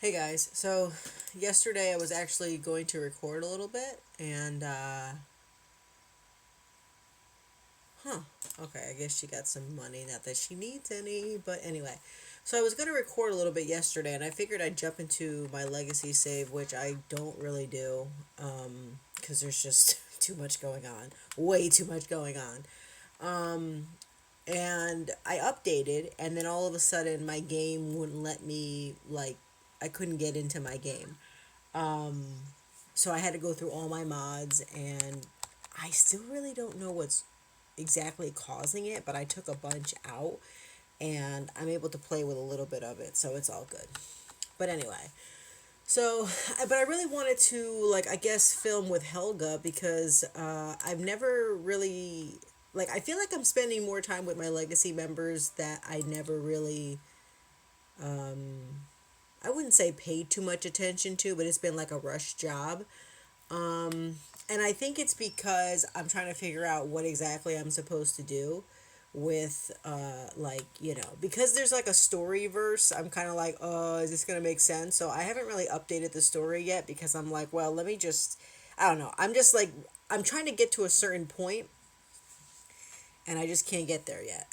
Hey guys, so yesterday I was actually going to record a little bit and huh, okay, I guess she got some money, not that she needs any, but anyway. So I was going to record a little bit yesterday and I figured I'd jump into my legacy save, which I don't really do cuz there's just too much going on. Way too much going on. Um and I updated and then all of a sudden my game wouldn't let me I couldn't get into my game. Um, so I had to go through all my mods, and I still really don't know what's exactly causing it, but I took a bunch out, and I'm able to play with a little bit of it, so it's all good. But anyway, so, but I really wanted to, I guess, film with Helga because I've never really, I feel like I'm spending more time with my legacy members that I never really, I wouldn't say paid too much attention to, but it's been like a rush job. And I think it's because I'm trying to figure out what exactly I'm supposed to do with because there's like a story verse. I'm kind of like, oh, is this going to make sense? So I haven't really updated the story yet because I'm like, well, let me just, I don't know. I'm just like, I'm trying to get to a certain point and I just can't get there yet.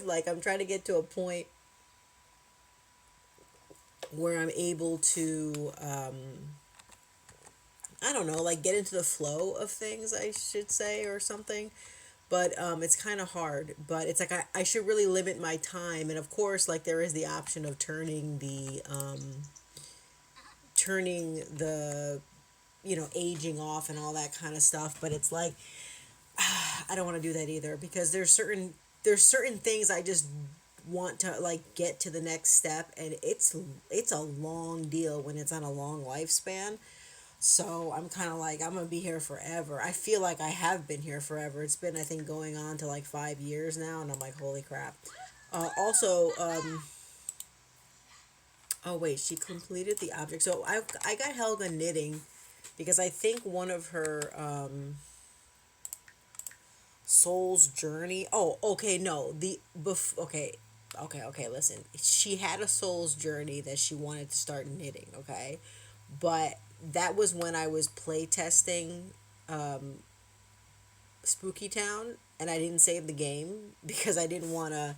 Like I'm trying to get to a point where I'm able to I don't know, like get into the flow of things, I should say, or something. But it's kind of hard. But it's like I should really limit my time. And of course, like there is the option of turning the aging off and all that kind of stuff. But it's like I don't want to do that either because there's certain things I just want to like get to the next step, and it's a long deal when it's on a long lifespan. So I'm kind of like, I'm going to be here forever. I feel like I have been here forever. It's been, I think, going on to like 5 years now. And I'm like, holy crap. Also, oh, wait, she completed the object. So I got Helga knitting because I think one of her soul's journey. Oh, okay, no. Okay, listen. She had a soul's journey that she wanted to start knitting, okay? But that was when I was play testing Spooky Town, and I didn't save the game because I didn't want to.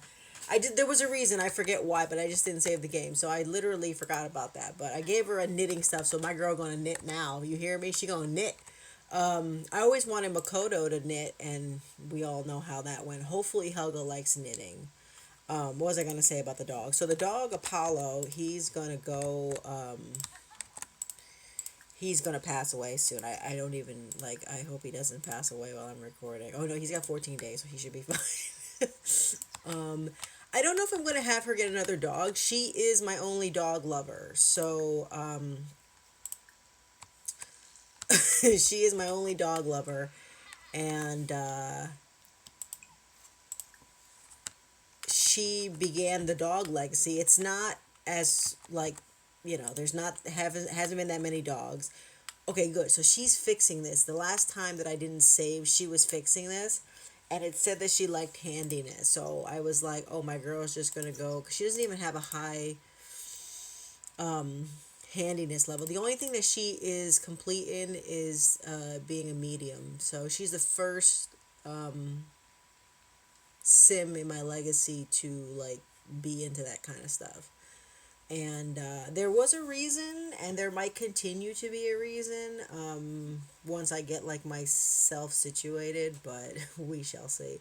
I did. There was a reason. I forget why, but I just didn't save the game, so I literally forgot about that. But I gave her a knitting stuff, so my girl gonna knit now. You hear me? She gonna knit. I always wanted Makoto to knit, and we all know how that went. Hopefully, Helga likes knitting. What was I gonna say about the dog? So the dog Apollo, he's gonna pass away soon. I don't even like. I hope he doesn't pass away while I'm recording. Oh no, he's got 14 days, so he should be fine. I don't know if I'm gonna have her get another dog. She is my only dog lover, so she is my only dog lover, and she began the dog legacy. It's not as there's not hasn't been that many dogs. Okay, good. So she's fixing this. The last time that I didn't save, she was fixing this, and it said that she liked handiness. So I was like, oh, my girl's just gonna go. 'Cause she doesn't even have a high handiness level. The only thing that she is complete in is being a medium. So she's the first sim in my legacy to like be into that kind of stuff. And there was a reason, and there might continue to be a reason once I get like myself situated, but we shall see.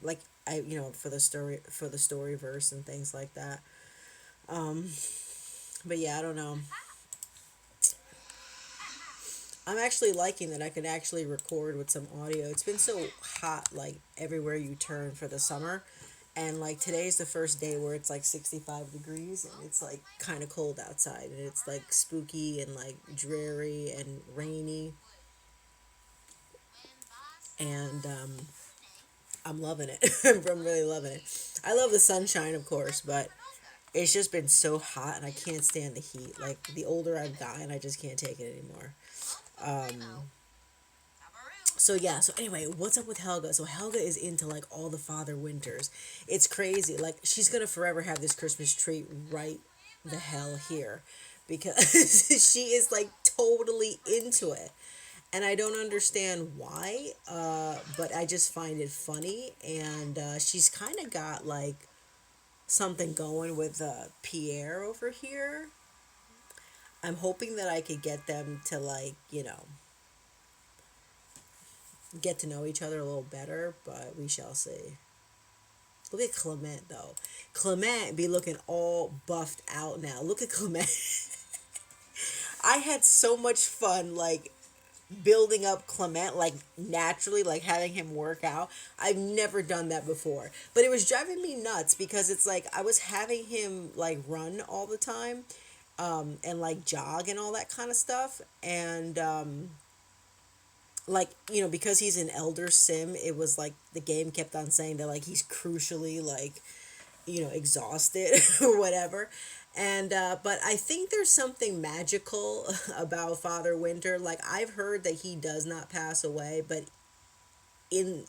Like I, for the story verse and things like that. Um, but yeah, I don't know. I'm actually liking that I can actually record with some audio. It's been so hot, like everywhere you turn for the summer. And like today's the first day where it's like 65 degrees and it's like kind of cold outside and it's like spooky and like dreary and rainy. And I'm loving it. I'm really loving it. I love the sunshine, of course, but it's just been so hot and I can't stand the heat. Like the older I've gotten, I just can't take it anymore. Um, so yeah, so anyway, what's up with Helga? So Helga is into like all the Father Winters. It's crazy. Like she's gonna forever have this Christmas tree right the hell here because she is like totally into it. And I don't understand why, but I just find it funny. And she's kind of got like something going with Pierre over here. I'm hoping that I could get them to like, get to know each other a little better, but we shall see. Look at Clement though. Clement be looking all buffed out now. Look at Clement. I had so much fun like building up Clement like naturally, like having him work out. I've never done that before. But it was driving me nuts because it's like I was having him like run all the time, and like jog and all that kind of stuff. And like, because he's an elder sim, it was like the game kept on saying that like he's crucially like, exhausted or whatever. And but I think there's something magical about Father Winter. Like I've heard that he does not pass away, but in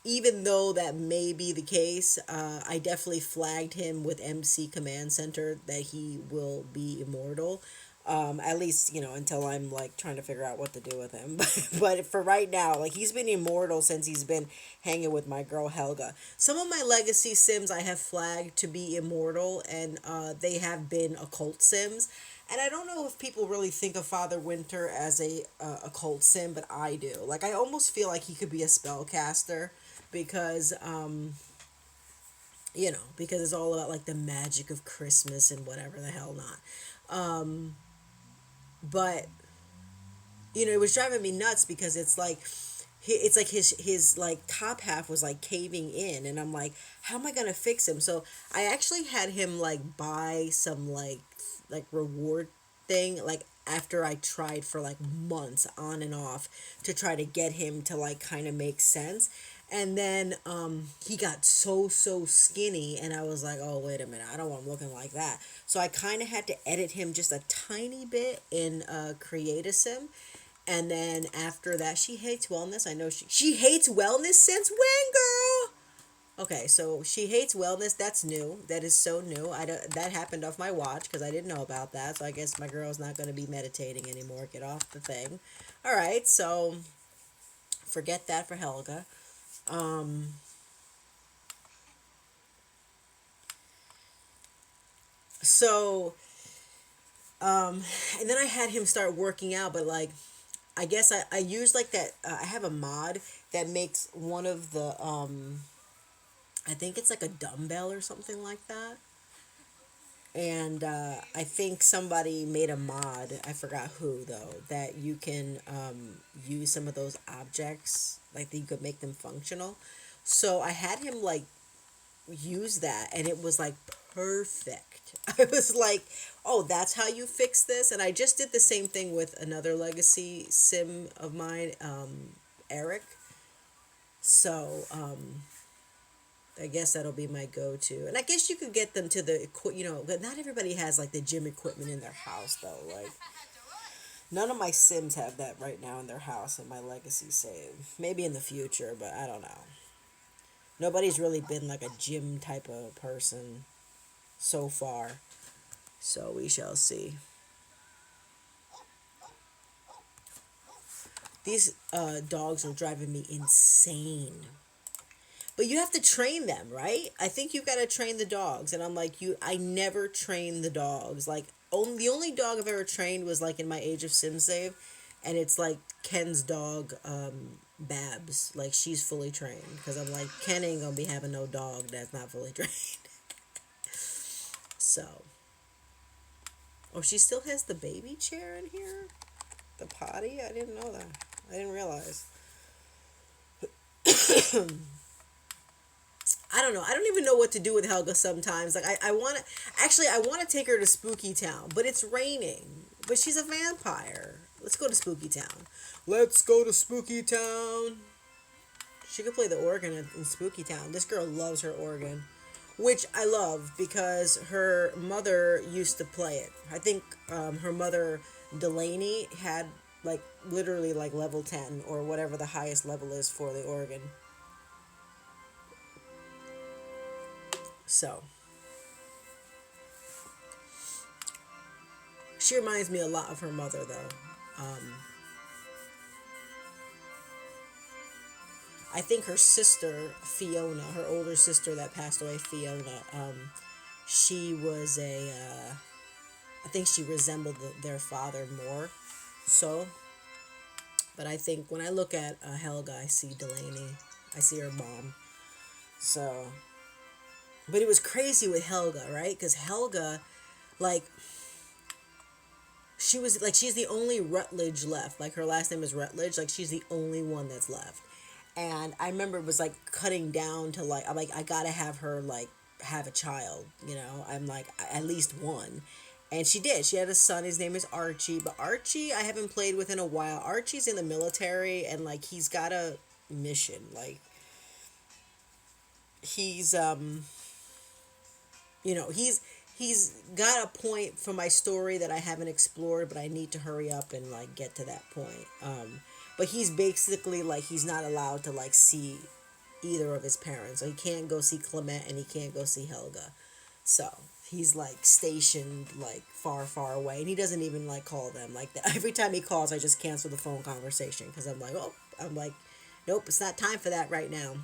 even though that may be the case, I definitely flagged him with MC Command Center that he will be immortal. At least, until I'm like trying to figure out what to do with him. But for right now, like he's been immortal since he's been hanging with my girl Helga. Some of my legacy sims I have flagged to be immortal, and they have been occult sims. And I don't know if people really think of Father Winter as a occult sim, but I do. Like I almost feel like he could be a spellcaster because because it's all about like the magic of Christmas and whatever the hell not. But it was driving me nuts because it's like his like top half was like caving in, and I'm like, how am I gonna fix him? So I actually had him like buy some like reward thing, like after I tried for like months on and off to try to get him to like kind of make sense. And then he got so skinny, and I was like, oh wait a minute, I don't want him looking like that. So I kind of had to edit him just a tiny bit in Create a Sim. And then after that, she hates wellness. I know she hates wellness since when, girl? Okay, so she hates wellness. That's new. That is so new. That happened off my watch because I didn't know about that. So I guess my girl's not going to be meditating anymore. Get off the thing. All right, so forget that for Helga. Um, so and then I had him start working out, but like I guess I used like that. I have a mod that makes one of the I think it's like a dumbbell or something like that. And I think somebody made a mod, I forgot who though, that you can use some of those objects, like that you could make them functional. So I had him like use that, and it was like perfect. I was like, oh, that's how you fix this. And I just did the same thing with another legacy sim of mine, Eric. So I guess that'll be my go-to. And I guess you could get them to the but not everybody has like the gym equipment in their house though. Like none of my Sims have that right now in their house in my legacy save. Maybe in the future, but I don't know. Nobody's really been like a gym type of person so far. So we shall see. These dogs are driving me insane. But you have to train them, right? I think you've got to train the dogs. And I'm like, I never train the dogs. Like, the only dog I've ever trained was like in my Age of Sim save. And it's like Ken's dog, Babs. Like, she's fully trained. Because I'm like, Ken ain't going to be having no dog that's not fully trained. So. Oh, she still has the baby chair in here? The potty? I didn't know that. I didn't realize. I don't know. I don't even know what to do with Helga sometimes. Like I want to I want to take her to Spooky Town, but it's raining. But she's a vampire. Let's go to Spooky Town. Let's go to Spooky Town. She could play the organ in Spooky Town. This girl loves her organ, which I love because her mother used to play it. I think her mother Delaney had like literally like level 10 or whatever the highest level is for the organ. So, She reminds me a lot of her mother, though. Um, I think her sister, Fiona, her older sister that passed away, Fiona, she was I think she resembled their father more so. But I think when I look at Helga, I see Delaney. I see her mom. So, but it was crazy with Helga, right? Because Helga, like, she's the only Rutledge left. Like, her last name is Rutledge. Like, she's the only one that's left. And I remember it was like cutting down to like, I'm like, I gotta have her like have a child, you know? I'm like, at least one. And she did. She had a son. His name is Archie. But Archie, I haven't played with in a while. Archie's in the military and like he's got a mission. Like, he's he's got a point for my story that I haven't explored, but I need to hurry up and like get to that point. But he's basically like he's not allowed to like see either of his parents. So he can't go see Clement and he can't go see Helga. So he's like stationed like far, far away, and he doesn't even like call them. Like every time he calls, I just cancel the phone conversation because I'm like, nope, it's not time for that right now.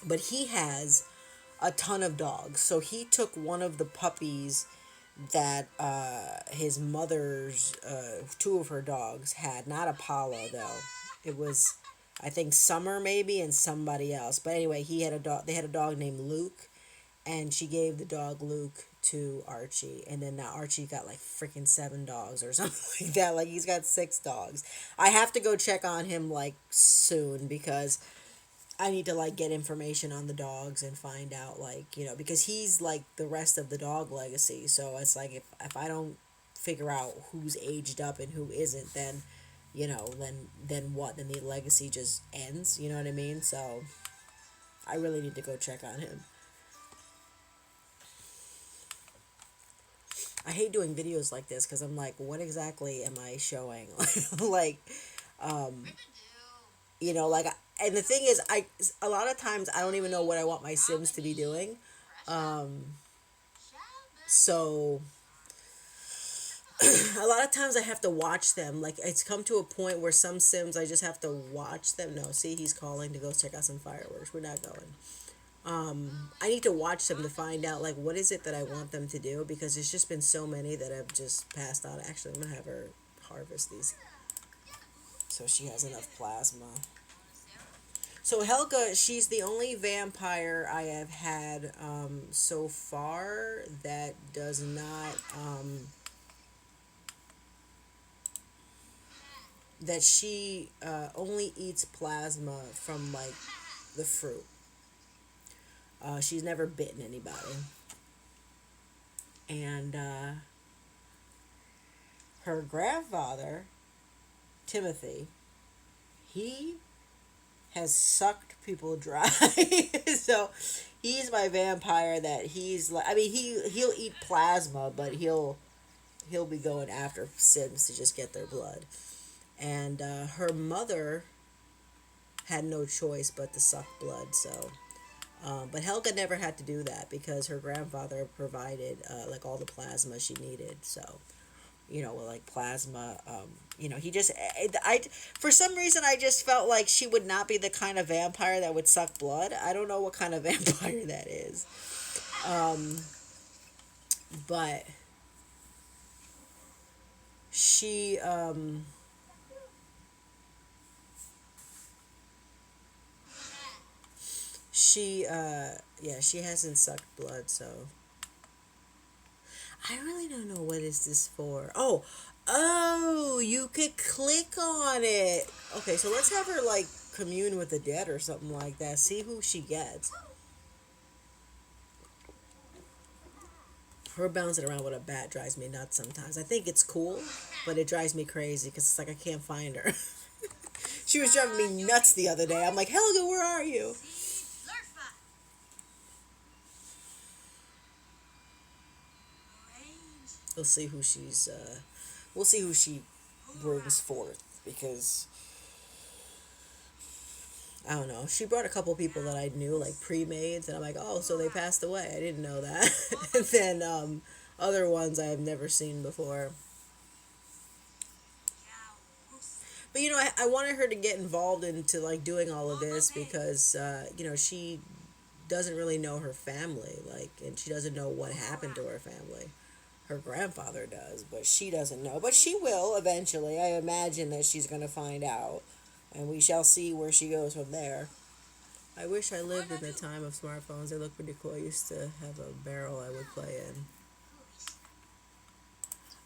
But he has a ton of dogs. So he took one of the puppies that his mother's two of her dogs had, not Apollo though. It was, I think, Summer maybe and somebody else. But anyway, he had a dog. They had a dog named Luke, and she gave the dog Luke to Archie, and then now Archie got like freaking 7 dogs or something like that. Like he's got 6 dogs. I have to go check on him like soon because I need to like get information on the dogs and find out like, because he's like the rest of the dog legacy. So it's like if I don't figure out who's aged up and who isn't, then then what? Then the legacy just ends, you know what I mean? So I really need to go check on him. I hate doing videos like this because I'm like, what exactly am I showing? Like, um, like, and the thing is, a lot of times I don't even know what I want my Sims to be doing. Um, so a lot of times I have to watch them. Like, it's come to a point where some Sims I just have to watch them. No, see, he's calling to go check out some fireworks. We're not going. I need to watch them to find out like what is it that I want them to do because there's just been so many that have just passed on. Actually, I'm gonna have her harvest these so she has enough plasma. So Helga, she's the only vampire I have had so far that does not that she only eats plasma from like the fruit. She's never bitten anybody. And her grandfather, Timothy, he has sucked people dry. So he's my vampire that he's like, I mean, he'll eat plasma, but he'll be going after Sims to just get their blood. And her mother had no choice but to suck blood, so but Helga never had to do that because her grandfather provided like all the plasma she needed. So, like plasma, he just, for some reason, I just felt like she would not be the kind of vampire that would suck blood. I don't know what kind of vampire that is. But she, yeah, she hasn't sucked blood, so I really don't know what is this for. Oh, you could click on it. Okay, so let's have her like commune with the dead or something like that. See who she gets. Her bouncing around with a bat drives me nuts sometimes. I think it's cool, but it drives me crazy because it's like I can't find her. She was driving me nuts the other day. I'm like, Helga, where are you? We'll see who she's. We'll see who she brings forth because I don't know. She brought a couple people that I knew, like pre-mades, and I'm like, oh, so they passed away. I didn't know that. And then other ones I have never seen before. But I wanted her to get involved into like doing all of this because she doesn't really know her family, like, and she doesn't know what happened to her family. Her grandfather does, but she doesn't know. But she will eventually. I imagine that she's gonna find out, and we shall see where she goes from there. I wish I lived in the time of smartphones. They look pretty cool. I used to have a barrel I would play in.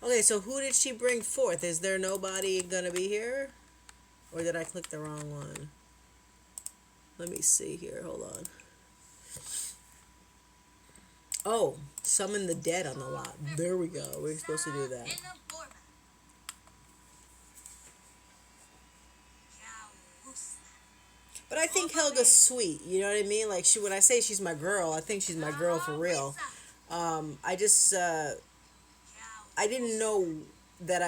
Okay, so who did she bring forth? Is there nobody gonna be here? Or did I click the wrong one? Let me see here. Hold on. Oh, summon the dead on the lot. There we go. We're supposed to do that. But I think Helga's sweet. You know what I mean? Like when I say she's my girl, I think she's my girl for real. I just I didn't know that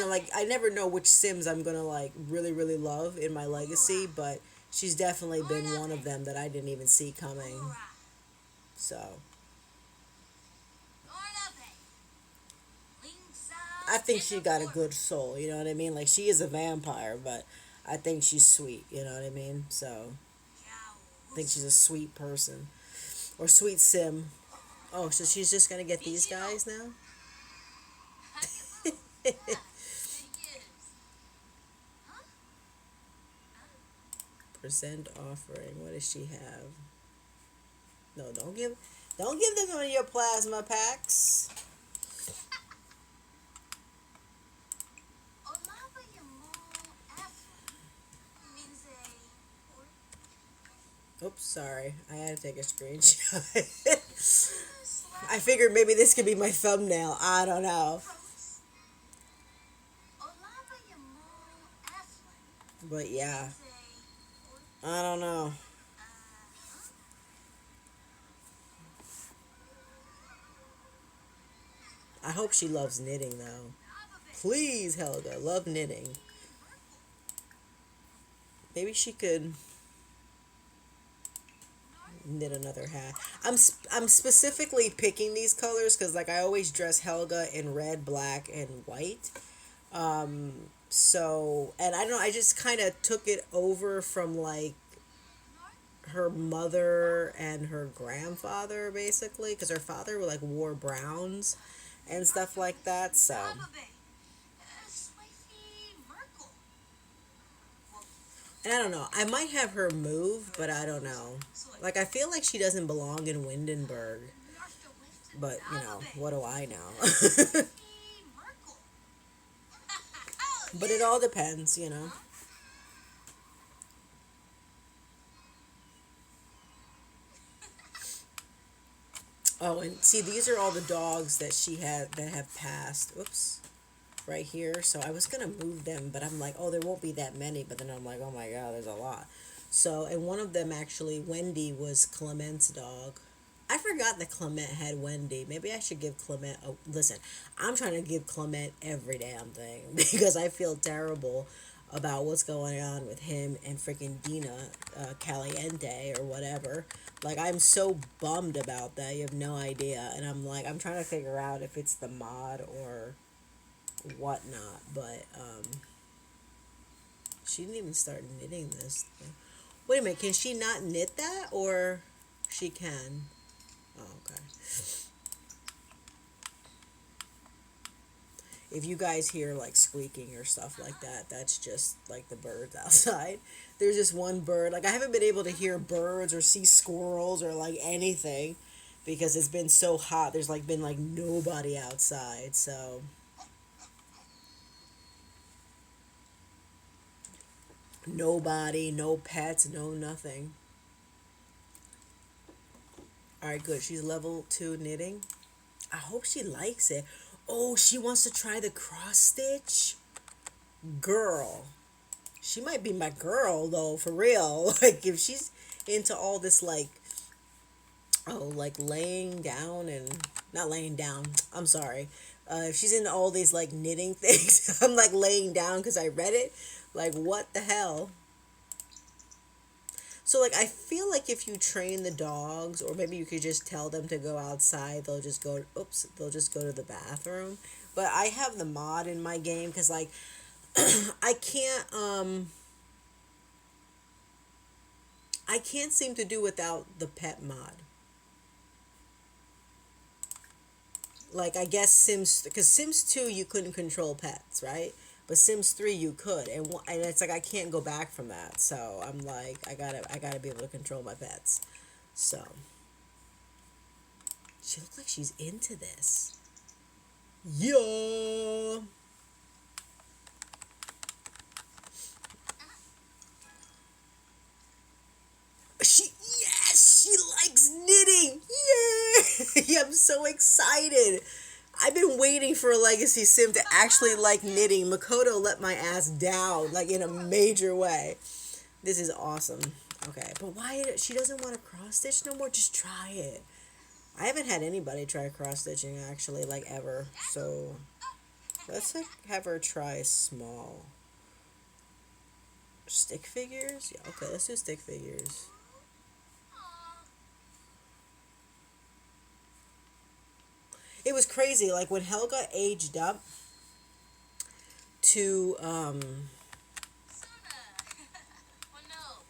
like I never know which Sims I'm gonna like really really love in my legacy, but she's definitely been one of them that I didn't even see coming. So I think she got a good soul. You know what I mean? Like she is a vampire, but I think she's sweet. You know what I mean? So I think she's a sweet person or sweet Sim. Oh, so she's just gonna get these guys now? Present offering. What does she have? No, don't give them one of your plasma packs. Oops, sorry. I had to take a screenshot. I figured maybe this could be my thumbnail. I don't know. But yeah. I don't know. I hope she loves knitting though. Please, Helga, love knitting. Maybe she could knit another hat. I'm specifically picking these colors because like I always dress Helga in red, black, and white. So and I don't know. I just kind of took it over from like her mother and her grandfather basically because her father like wore browns and stuff like that. So and I don't know. I might have her move, but I don't know. Like I feel like she doesn't belong in Windenburg. But, what do I know? But it all depends. Oh, and see, these are all the dogs that she had that have passed. Oops. Right here. So I was going to move them, but I'm like, oh, there won't be that many. But then I'm like, oh my God, there's a lot. So, and one of them actually, Wendy, was Clement's dog. I forgot that Clement had Wendy. Maybe I should give Clement a listen. I'm trying to give Clement every damn thing because I feel terrible about what's going on with him and freaking Dina Caliente or whatever. Like I'm so bummed about that. You have no idea, and I'm like I'm trying to figure out if it's the mod or whatnot. But she didn't even start knitting this. Wait a minute, can she not knit that or she can? Oh, okay. If you guys hear like squeaking or stuff like that, that's just like the birds outside. There's just one bird. Like I haven't been able to hear birds or see squirrels or like anything because it's been so hot. There's like been like nobody outside. So nobody, no pets, no nothing. All right, good. She's level 2 knitting. I hope she likes it. Oh, she wants to try the cross stitch? Girl. She might be my girl though, for real. Like if she's into all this like like laying down and not laying down. I'm sorry. If she's into all these like knitting things, I'm like laying down because I read it. Like what the hell? So like I feel like if you train the dogs or maybe you could just tell them to go outside, they'll just go to the bathroom. But I have the mod in my game cuz like I can't I can't seem to do without the pet mod. Like I guess Sims, because Sims 2 you couldn't control pets, right? But Sims 3 you could, and it's like I can't go back from that. So I'm like I gotta be able to control my pets. So she looks like she's into this. Yeah. She Yes, she likes knitting. Yay! I'm so excited. I've been waiting for a legacy sim to actually like knitting. Makoto let my ass down like in a major way. This is awesome. Okay, but why she doesn't want to cross stitch no more? Just try it. I haven't had anybody try cross stitching actually like ever. So let's like have her try small stick figures. Yeah, okay, let's do stick figures. It was crazy. Like when Helga aged up to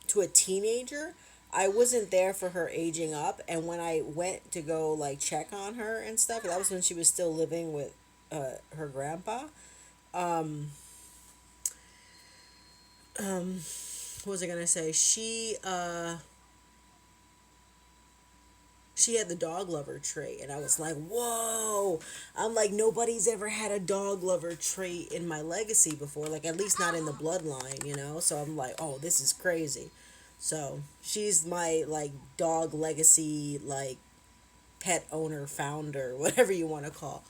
to a teenager, I wasn't there for her aging up, and when I went to go like check on her and stuff, that was when she was still living with her grandpa. Um, what was I gonna say? She had the dog lover trait, and I was like, whoa. I'm like, nobody's ever had a dog lover trait in my legacy before, like at least not in the bloodline, you know. So I'm like, oh, this is crazy. So she's my like dog legacy, like pet owner, founder, whatever you want to call.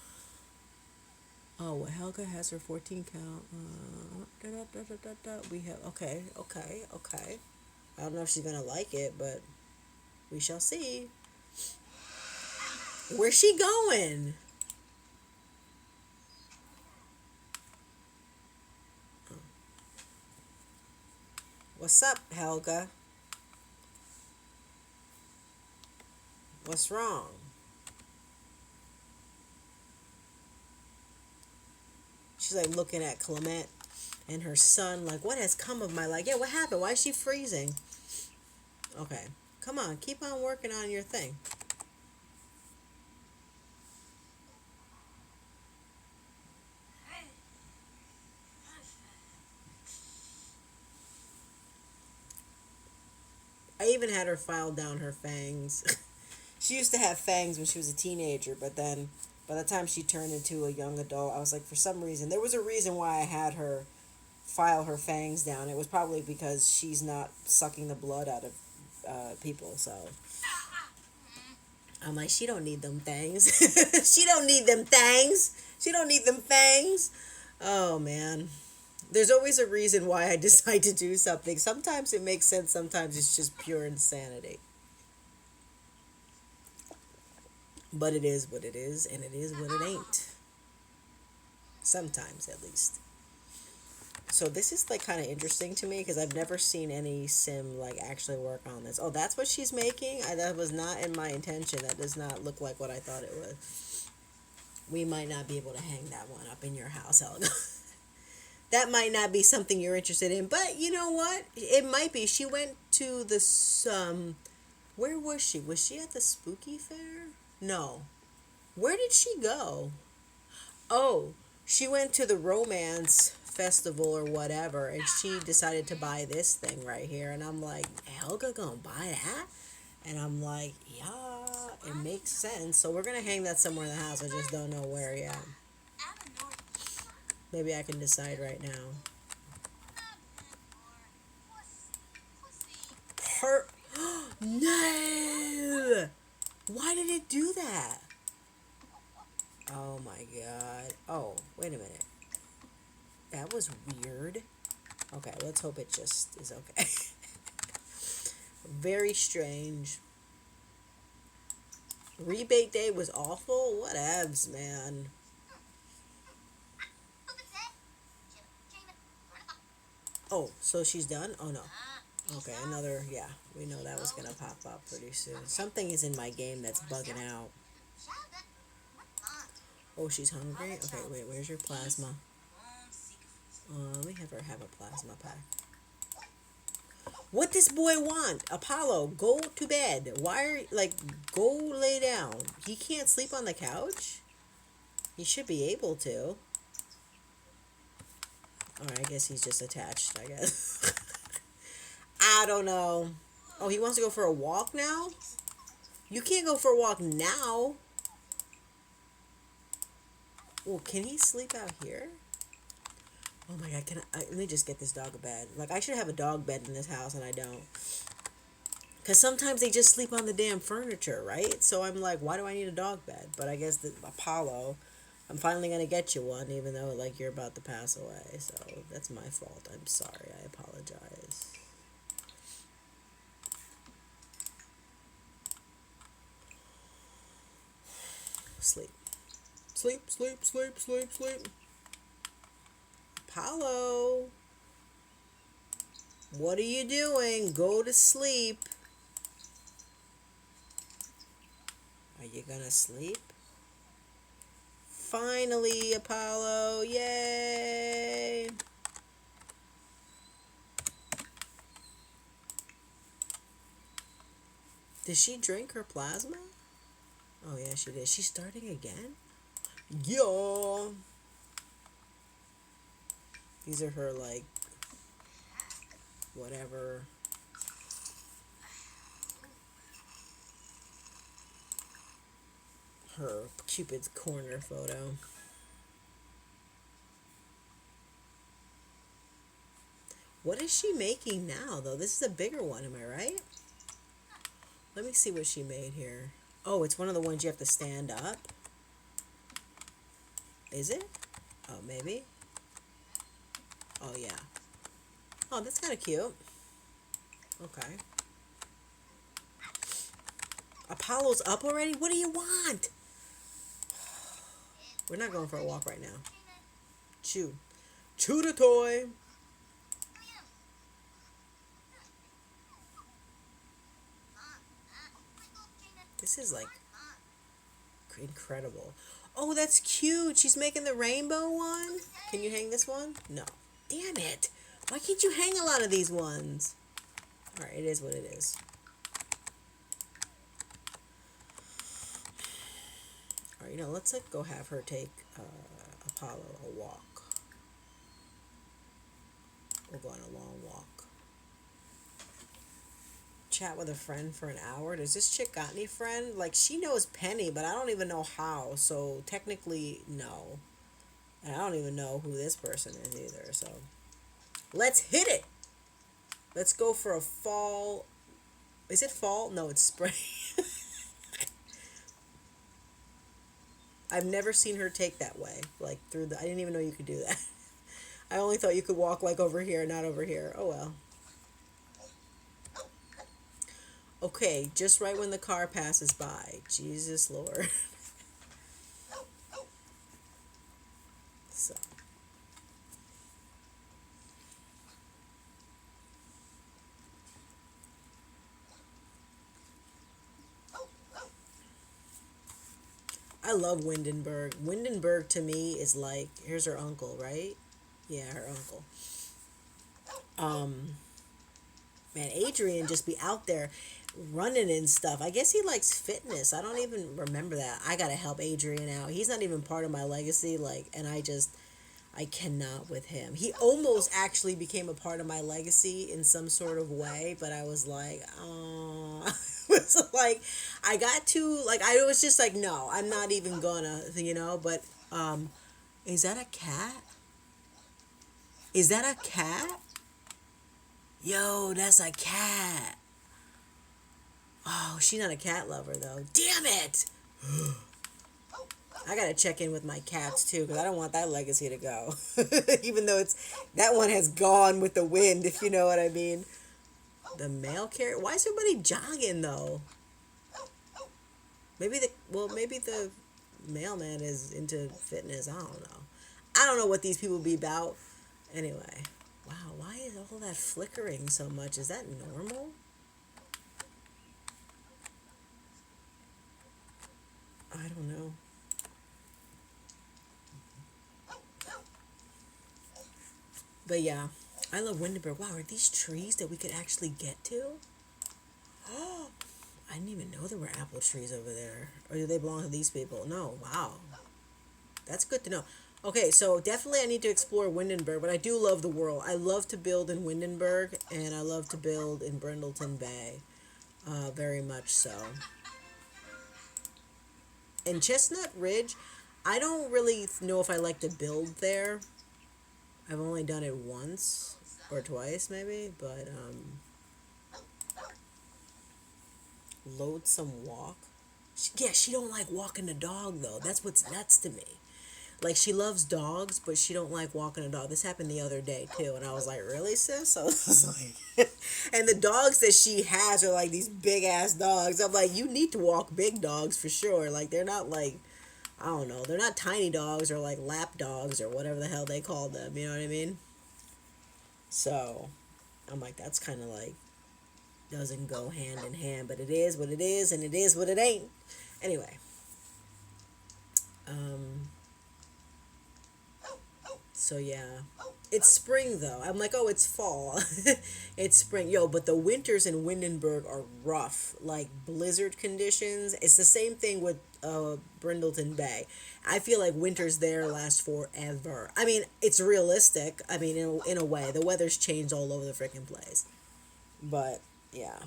Oh, well, Helga has her 14 count. We have, okay, okay, okay. I don't know if she's gonna like it, but we shall see. Where's she going? What's up, Helga? What's wrong? She's like looking at Clement and her son, like, what has come of my life? Yeah, what happened? Why is she freezing? Okay, come on, keep on working on your thing. I even had her file down her fangs. She used to have fangs when she was a teenager, but then by the time she turned into a young adult, I was like, for some reason, there was a reason why I had her file her fangs down. It was probably because she's not sucking the blood out of people. So I'm like, she don't need them things. She don't need them things. She don't need them fangs. Oh man. There's always a reason why I decide to do something. Sometimes it makes sense, sometimes it's just pure insanity. But it is what it is, and it is what it ain't. Sometimes, at least. So this is like kind of interesting to me because I've never seen any sim like actually work on this. Oh, that's what she's making? That was not in my intention. That does not look like what I thought it was. We might not be able to hang that one up in your house, Helga. That might not be something you're interested in, but you know what? It might be. She went to this where was she? Was she at the spooky fair? No. Where did she go? Oh, she went to the romance festival or whatever, and she decided to buy this thing right here. And I'm like, Helga gonna buy that? And I'm like, yeah, it makes sense. So we're gonna hang that somewhere in the house. I just don't know where yet. Maybe I can decide right now. Her. No! Why did it do that? Oh my god. Oh, wait a minute. That was weird. Okay, let's hope it just is okay. Very strange. Rebate day was awful? Whatevs, man. Oh, so she's done? Oh no. Okay, another, yeah. We know that was gonna pop up pretty soon. Something is in my game that's bugging out. Oh, she's hungry? Okay, wait, where's your plasma? Let me have her have a plasma pack. What this boy want? Apollo, go to bed. Why are like go lay down? He can't sleep on the couch? He should be able to. Alright, I guess he's just attached, I guess. I don't know. Oh, he wants to go for a walk now? You can't go for a walk now. Well, can he sleep out here? Oh my god, let me just get this dog a bed. Like, I should have a dog bed in this house, and I don't. Because sometimes they just sleep on the damn furniture, right? So I'm like, why do I need a dog bed? But I guess the Apollo, I'm finally going to get you one, even though, like, you're about to pass away. So that's my fault. I'm sorry. I apologize. Sleep. Sleep, sleep, sleep, sleep, sleep. Apollo. What are you doing? Go to sleep. Are you gonna sleep? Finally, Apollo. Yay! Did she drink her plasma? Oh, yeah, she did. She's starting again? Yeah! These are her, like, whatever. Her Cupid's corner photo. What is she making now, though? This is a bigger one, am I right? Let me see what she made here. Oh, it's one of the ones you have to stand up. Is it? Oh, maybe. Oh, yeah. Oh, that's kind of cute. Okay. Apollo's up already? What do you want? We're not going for a walk right now. Chew. Chew the toy. This is like incredible. Oh, that's cute. She's making the rainbow one. Can you hang this one? No. Damn it. Why can't you hang a lot of these ones? Alright, it is what it is. Alright, let's go have her take Apollo a walk. We'll go on a long walk. Chat with a friend for an hour. Does this chick got any friend? Like, she knows Penny, but I don't even know how. So technically, no. And I don't even know who this person is either. So let's hit it. Let's go for a fall. Is it fall? No, it's spring. I've never seen her take that way. Like through the. I didn't even know you could do that. I only thought you could walk like over here, not over here. Oh well. Okay, just right when the car passes by. Jesus Lord. So. I love Windenburg. Windenburg to me is like, here's her uncle, right? Yeah, her uncle. Um, man, Adrian just be out there running and stuff. I guess he likes fitness. I don't even remember that. I gotta help Adrian out. He's not even part of my legacy. Like, and I cannot with him. He almost actually became a part of my legacy in some sort of way, but I was like, oh, it was like, I got to, like, I was just like, no, I'm not even gonna, but, is that a cat? Is that a cat? Yo, that's a cat. Oh, she's not a cat lover, though. Damn it! I gotta check in with my cats too, because I don't want that legacy to go. Even though that one has gone with the wind, if you know what I mean. The mail carrier. Why is everybody jogging though? Maybe the mailman is into fitness. I don't know. I don't know what these people be about. Anyway, wow. Why is all that flickering so much? Is that normal? I don't know. But yeah, I love Windenburg. Wow, are these trees that we could actually get to? Oh, I didn't even know there were apple trees over there. Or do they belong to these people? No, wow. That's good to know. Okay, so definitely I need to explore Windenburg, but I do love the world. I love to build in Windenburg, and I love to build in Brindleton Bay. Very much so. And Chestnut Ridge, I don't really know if I like to build there. I've only done it once or twice, maybe, but loadsome walk. Yeah, she don't like walking the dog though. That's what's nuts to me. Like she loves dogs, but she don't like walking a dog. This happened the other day too, and I was like, "Really, sis?" I was like, and the dogs that she has are like these big ass dogs. I'm like, you need to walk big dogs for sure. Like they're not like, I don't know, they're not tiny dogs or like lap dogs or whatever the hell they call them. You know what I mean? So I'm like, that's kind of like doesn't go hand in hand, but it is what it is, and it is what it ain't. Anyway, um, so yeah, it's spring though. I'm like, oh, it's fall. It's spring. Yo, but the winters in Windenburg are rough, like blizzard conditions. It's the same thing with Brindleton Bay. I feel like winters there last forever. I mean, it's realistic. I mean, in a way, the weather's changed all over the freaking place. But yeah.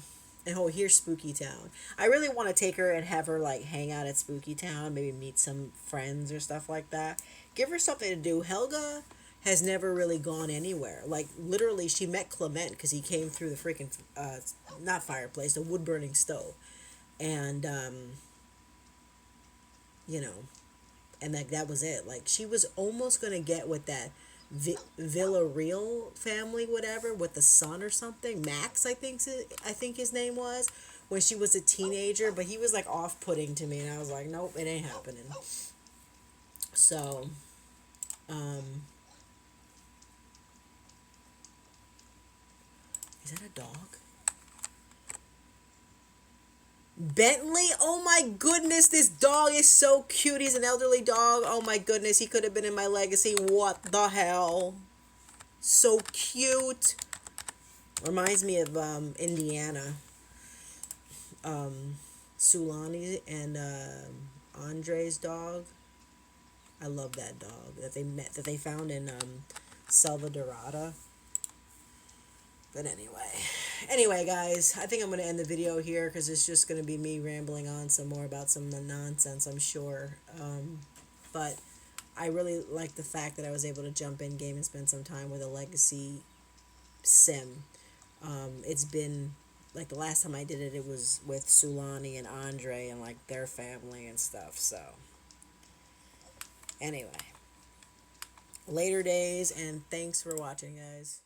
And oh, here's Spooky Town. I really want to take her and have her like hang out at Spooky Town, maybe meet some friends or stuff like that. Give her something to do. Helga has never really gone anywhere. Like literally, she met Clement because he came through the freaking not fireplace, the wood burning stove, and you know, and like that was it. Like she was almost gonna get with that Villarreal family, whatever, with the son or something. Max, I think his name was, when she was a teenager, but he was like off putting to me, and I was like, nope, it ain't happening. So, um, is that a dog? Bentley, oh my goodness, this dog is so cute. He's an elderly dog. Oh my goodness, he could have been in my legacy. What the hell? So cute. Reminds me of Indiana. Sulani and Andre's dog. I love that dog that they found in Salvadorada. But anyway, guys, I think I'm gonna end the video here because it's just gonna be me rambling on some more about some nonsense, I'm sure. But I really like the fact that I was able to jump in game and spend some time with a legacy sim. It's been like the last time I did it, it was with Sulani and Andre and like their family and stuff. So anyway, later days, and thanks for watching, guys.